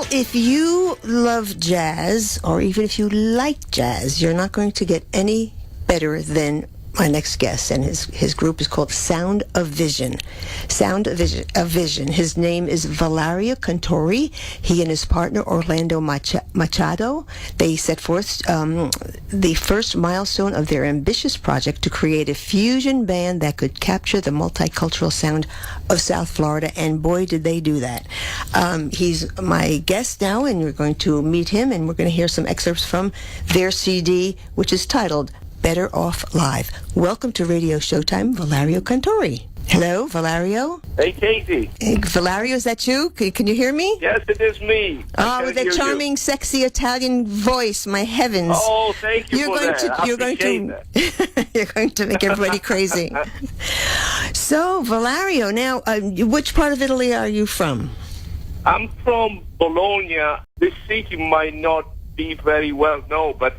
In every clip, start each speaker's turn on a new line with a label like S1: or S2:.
S1: If you love jazz, or even if you like jazz, you're not going to get any better than my next guest, and his group is called Sound of Vision. Sound of Vision. His name is Valerio Cantori. He and his partner Orlando Machado, they set forth the first milestone of their ambitious project to create a fusion band that could capture the multicultural sound of South Florida, and boy, did they do that. He's my guest now, and we're going to meet him, and we're going to hear some excerpts from their CD, which is titled Better Off Live. Welcome to Radio Showtime, Valerio Cantori. Hello, Valerio.
S2: Hey, Cathy.
S1: Hey, Valerio, is that you? Can you hear me?
S2: Yes, it is me.
S1: Oh, with that charming, sexy Italian voice, my heavens.
S2: Oh, thank you for that.
S1: You're going to make everybody crazy. So, Valerio, now, which part of Italy are you from?
S2: I'm from Bologna. This city might not be very well known, but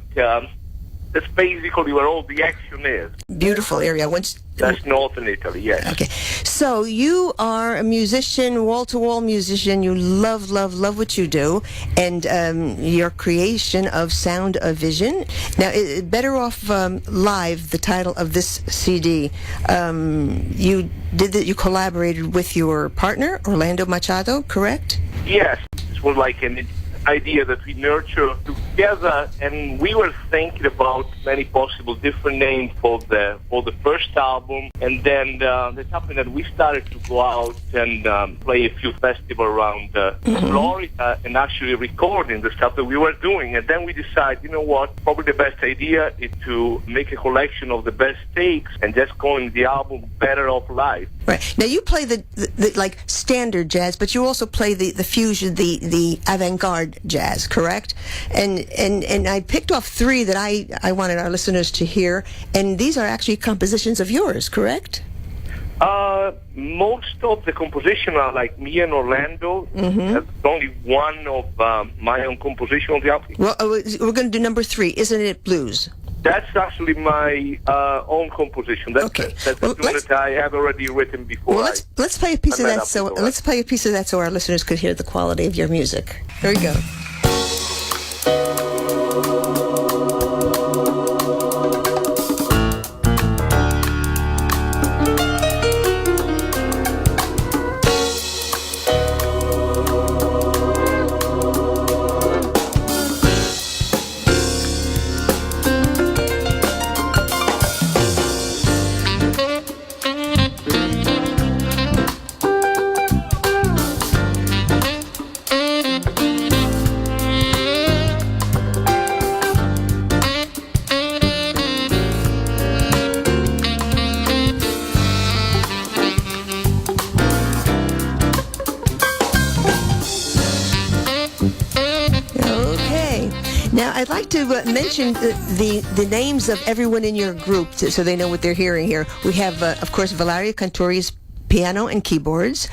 S2: that's basically where all the action is.
S1: Beautiful area.
S2: That's northern Italy, yes.
S1: Okay. So you are a musician, wall-to-wall musician. You love what you do. And your creation of Sound of Vision. Now, Better Off Live, the title of this CD, you collaborated with your partner, Orlando Machado, correct?
S2: Yes. This was like an idea that we nurture together, and we were thinking about many possible different names for the first album, and then it happened that we started to go out and play a few festivals around Florida and actually recording the stuff that we were doing, and then we decided, you know what, probably the best idea is to make a collection of the best takes and just calling the album Better Off Live.
S1: Right. Now you play the like standard jazz, but you also play the fusion, the avant-garde jazz, correct? And I picked off three that I wanted our listeners to hear, and these are actually compositions of yours, correct?
S2: Most of the composition are like me and Orlando.
S1: Mm-hmm.
S2: That's only one of my own composition of the album.
S1: Well, we're going to do number 3, Isn't It Blues?
S2: That's actually my own composition. That's
S1: okay.
S2: That's a tune that I have already written before.
S1: Well, let's play a piece of that. Let's play a piece of that so our listeners could hear the quality of your music. Here we go. Now, I'd like to mention the names of everyone in your group so they know what they're hearing here. We have, of course, Valerio Cantori's piano and keyboards.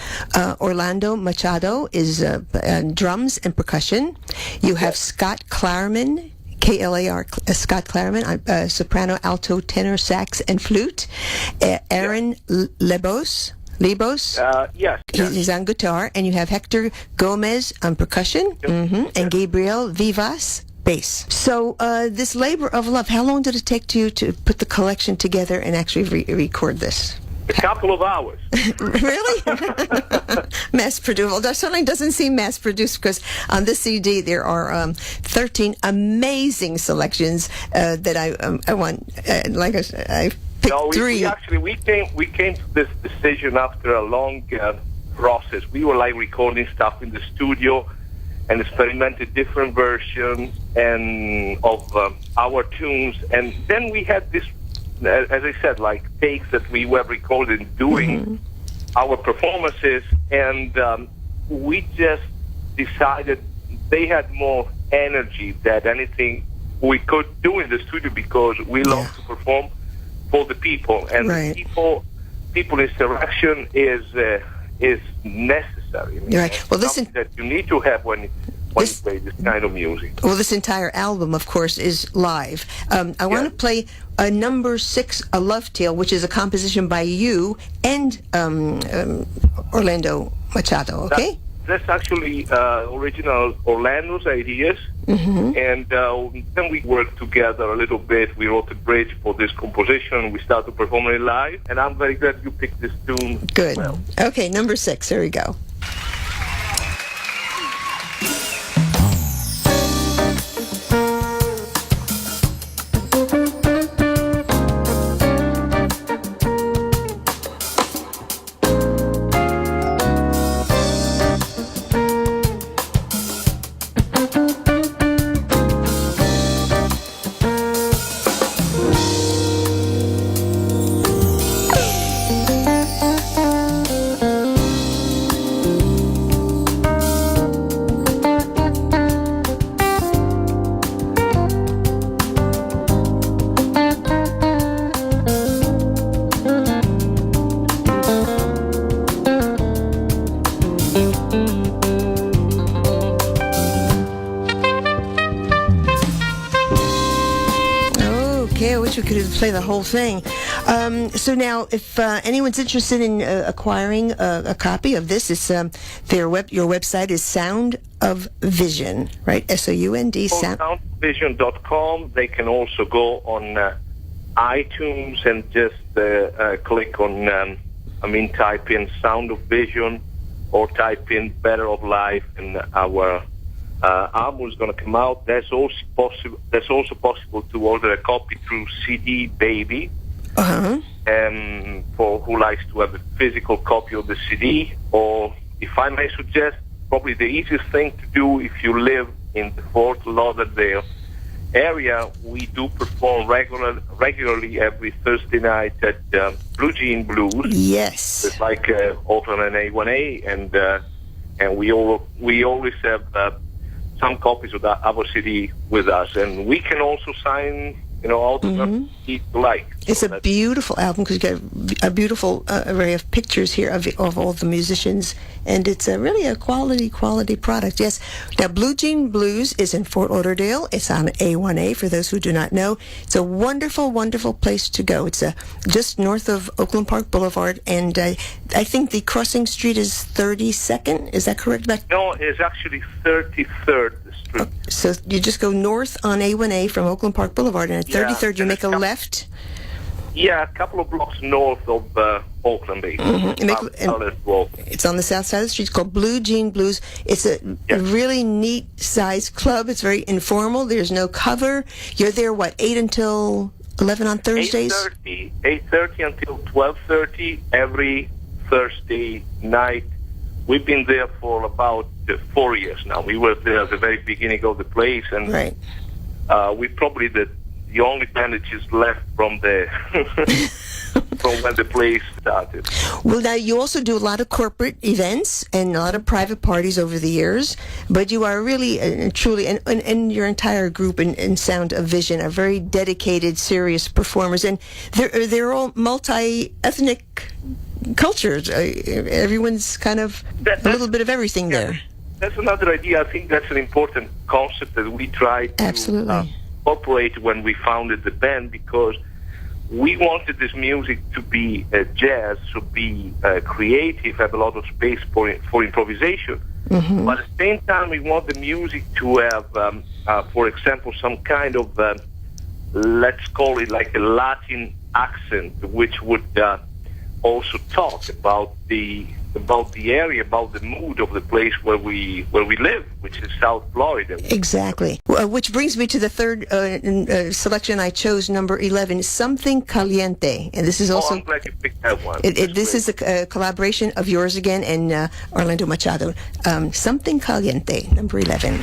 S1: Orlando Machado is drums and percussion. You have Scott Klarman, K-L-A-R, Scott Klarman, soprano, alto, tenor, sax, and flute. Aaron Lebos.
S2: Yes.
S1: He's on guitar. And you have Hector Gomez on percussion. And Gabriel Vivas, bass. So this labor of love, how long did it take to you to put the collection together and actually record this?
S2: A couple of hours.
S1: Really? Mass-produced. Well, that certainly doesn't seem mass-produced because on this CD there are 13 amazing selections that I want. Like I said, I picked 3.
S2: We came to this decision after a long process. We were like recording stuff in the studio and experimented different versions and of our tunes, and then we had this, as I said, like takes that we were recording doing our performances, and we just decided they had more energy than anything we could do in the studio because we love to perform for the people, and people interaction is necessary. I mean,
S1: right. Well, listen,
S2: that you need to have when you play this kind of music.
S1: Well, this entire album, of course, is live. I want to play number 6, A Love Tale, which is a composition by you and Orlando Machado, okay?
S2: that's actually original Orlando's ideas. And then we worked together a little bit. We wrote a bridge for this composition. We started performing it live. And I'm very glad you picked this tune.
S1: Good.
S2: Well.
S1: Okay, number 6. Here we go. Okay, I wish we could play the whole thing. So now, if anyone's interested in acquiring a copy of this, it's your website is Sound of Vision, right? SOUND.
S2: Soundvision.com. They can also go on iTunes and just click on, type in Sound of Vision or type in Better of Life, and our album is going to come out. That's also possible to order a copy through CD Baby. For who likes to have a physical copy of the CD, or if I may suggest, probably the easiest thing to do if you live in the Fort Lauderdale area, we do perform regularly every Thursday night at Blue Jean Blues.
S1: Yes.
S2: It's like Oakland and A1A, and we always have some copies of our CD with us, and we can also sign autograph if you like.
S1: It's a beautiful album because you got a beautiful array of pictures here of all the musicians, and it's really a quality product. Yes. Now, Blue Jean Blues is in Fort Lauderdale. It's on A1A for those who do not know. It's a wonderful, wonderful place to go. It's just north of Oakland Park Boulevard, and I think the crossing street is 32nd. Is that correct?
S2: No, it's actually 33rd.
S1: So you just go north on A1A from Oakland Park Boulevard, and at 33rd you make a left.
S2: Yeah, a couple of blocks north of Oakland.
S1: It's on the south side of the street. It's called Blue Jean Blues. It's a really neat sized club. It's very informal. There's no cover. You're there, 8 until 11 on Thursdays?
S2: 8:30 until 12:30 every Thursday night. We've been there for about 4 years now. We were there at the very beginning of the place, and we're probably the only band that is left from the from when the place started.
S1: Well, now you also do a lot of corporate events and a lot of private parties over the years, but you are really truly, and your entire group in Sound of Vision are very dedicated, serious performers, and they're all multi-ethnic cultures. Everyone's kind of a little bit of everything there.
S2: That's another idea. I think that's an important concept that we try to incorporate when we founded the band, because we wanted this music to be jazz, to be creative, have a lot of space for improvisation. But at the same time, we want the music to have, for example, some kind of, let's call it like a Latin accent, which would also talk about the area, about the mood of the place where we live, which is South Florida.
S1: Exactly. Which brings me to the third selection I chose, number 11, Something Caliente. And this is also...
S2: I'm glad you picked that one.
S1: This is a collaboration of yours again and Orlando Machado. Something Caliente, number 11.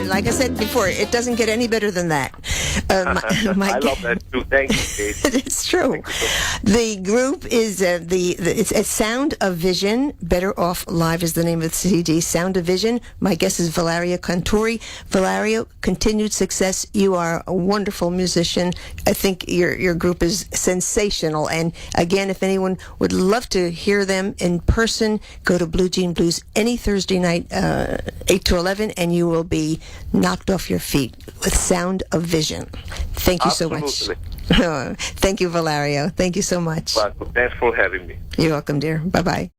S1: Like I said before, it doesn't get any better than that.
S2: I love that too. Thank you, Kate.
S1: It's true. The group is it's a Sound of Vision. Better Off Live is the name of the CD. Sound of Vision. My guest is Valerio Cantori. Valerio, continued success. You are a wonderful musician. I think your group is sensational. And again, if anyone would love to hear them in person, go to Blue Jean Blues any Thursday night, 8 to 11, and you will be knocked off your feet with Sound of Vision. Thank you so much. Thank you, Valerio. Thank you so much.
S2: Well, thanks for having me.
S1: You're welcome, dear. Bye-bye.